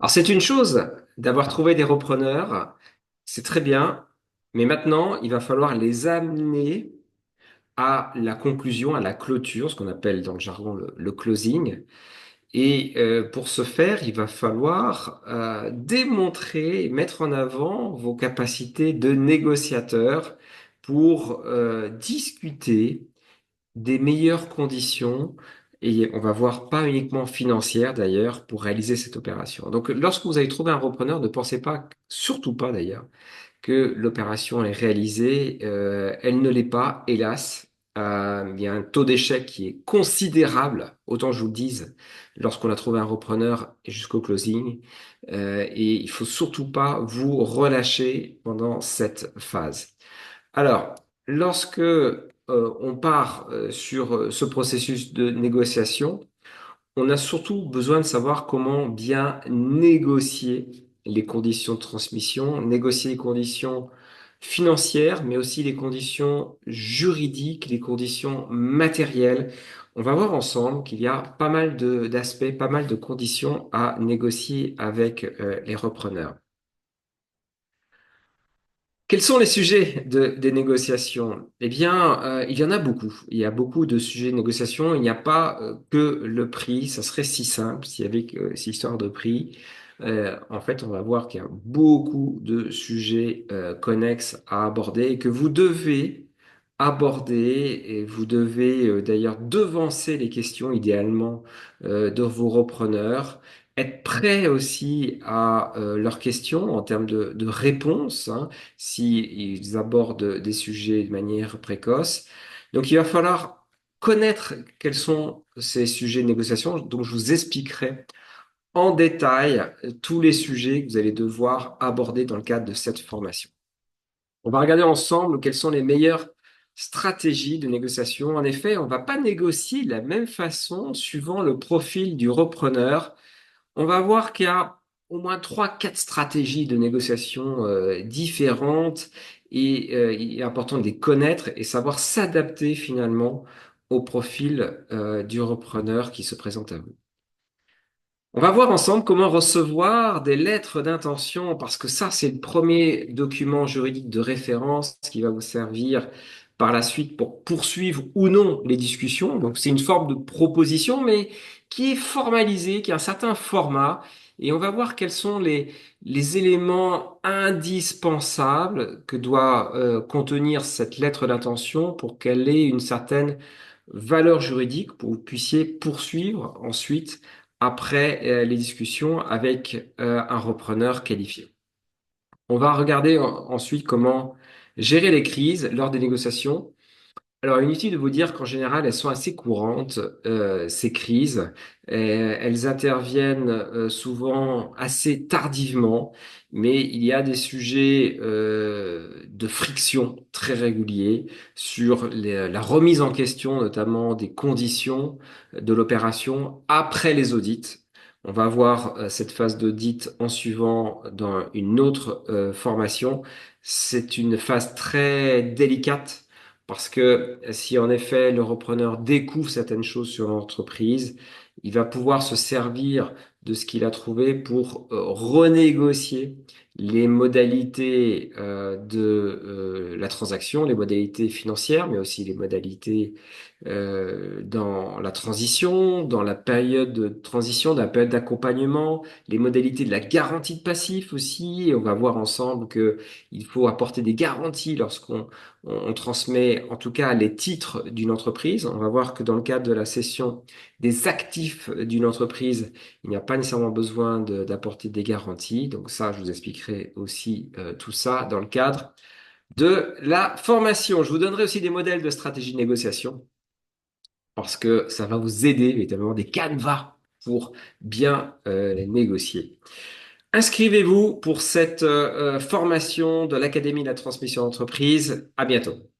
Alors c'est une chose d'avoir trouvé des repreneurs, c'est très bien, mais maintenant il va falloir les amener à la conclusion, à la clôture, ce qu'on appelle dans le jargon le closing. Et pour ce faire, il va falloir démontrer, mettre en avant vos capacités de négociateur pour discuter des meilleures conditions, et on va voir pas uniquement financières d'ailleurs, pour réaliser cette opération. Donc lorsque vous avez trouvé un repreneur, ne pensez pas, surtout pas d'ailleurs, que l'opération est réalisée. Elle ne l'est pas, hélas. Il y a un taux d'échec qui est considérable, autant je vous le dise, lorsqu'on a trouvé un repreneur jusqu'au closing. Et il faut surtout pas vous relâcher pendant cette phase. Alors, lorsque on part sur ce processus de négociation, on a surtout besoin de savoir comment bien négocier les conditions de transmission, négocier les conditions financières, mais aussi les conditions juridiques, les conditions matérielles. On va voir ensemble qu'il y a pas mal d'aspects, pas mal de conditions à négocier avec les repreneurs. Quels sont les sujets des négociations? Eh bien, il y en a beaucoup. Il y a beaucoup de sujets de négociation. Il n'y a pas que le prix. Ça serait si simple s'il y avait que cette histoire de prix. En fait, on va voir qu'il y a beaucoup de sujets connexes à aborder et que vous devez aborder, et vous devez d'ailleurs devancer les questions idéalement de vos repreneurs, être prêt aussi à leurs questions en termes de réponses, hein, s'ils abordent des sujets de manière précoce. Donc il va falloir connaître quels sont ces sujets de négociation. Donc je vous expliquerai en détail tous les sujets que vous allez devoir aborder dans le cadre de cette formation. On va regarder ensemble quelles sont les meilleures stratégies de négociation. En effet, on ne va pas négocier de la même façon suivant le profil du repreneur. On va voir qu'il y a au moins trois, quatre stratégies de négociation différentes, et il est important de les connaître et savoir s'adapter finalement au profil du repreneur qui se présente à vous. On va voir ensemble comment recevoir des lettres d'intention, parce que ça, c'est le premier document juridique de référence qui va vous servir par la suite pour poursuivre ou non les discussions. Donc, c'est une forme de proposition, mais qui est formalisée, qui a un certain format. Et on va voir quels sont les éléments indispensables que doit contenir cette lettre d'intention pour qu'elle ait une certaine valeur juridique, pour que vous puissiez poursuivre ensuite après les discussions avec un repreneur qualifié. On va regarder ensuite comment gérer les crises lors des négociations. Alors, inutile de vous dire qu'en général, elles sont assez courantes, ces crises. Elles interviennent souvent assez tardivement, mais il y a des sujets de friction très réguliers sur la remise en question, notamment des conditions de l'opération après les audits. On va voir cette phase d'audit en suivant dans une autre formation. C'est une phase très délicate, parce que si en effet le repreneur découvre certaines choses sur l'entreprise, il va pouvoir se servir de ce qu'il a trouvé pour renégocier les modalités de la transaction, les modalités financières, mais aussi les modalités dans la transition, dans la période de transition, dans la période d'accompagnement, les modalités de la garantie de passif aussi. Et on va voir ensemble que il faut apporter des garanties lorsqu'on on transmet en tout cas les titres d'une entreprise. On va voir que dans le cadre de la cession des actifs d'une entreprise, il n'y a pas nécessairement besoin d'apporter des garanties. Donc ça, je vous expliquerai aussi tout ça dans le cadre de la formation. Je vous donnerai aussi des modèles de stratégie de négociation, parce que ça va vous aider, évidemment, des canevas pour bien négocier. Inscrivez-vous pour cette formation de l'Académie de la transmission d'entreprise. À bientôt.